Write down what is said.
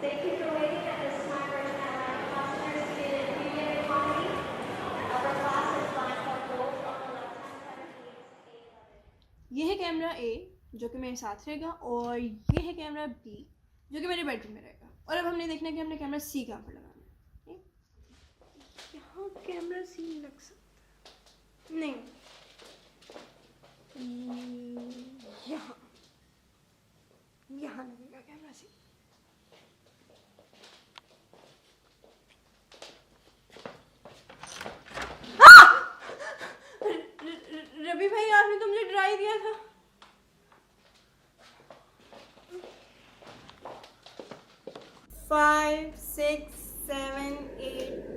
Thank you for waiting. This is my first time allowing passengers seated in premium economy. Upper class is platform gold on the left-hand side of seats 811. ये है camera ए जो कि मेरे साथ रहेगा और ये है कैमरा बी जो कि मेरे बेडरूम में रहेगा। और अब हमने देखना है कि हमने कैमरा सी कहाँ पर लगाना है। यहाँ कैमरा सी लग सकता है, नहीं यहाँ यहाँ लगेगा कैमरा सी। रवि भाई आपने तो मुझे डरा ही दिया था। फाइव 6 7 8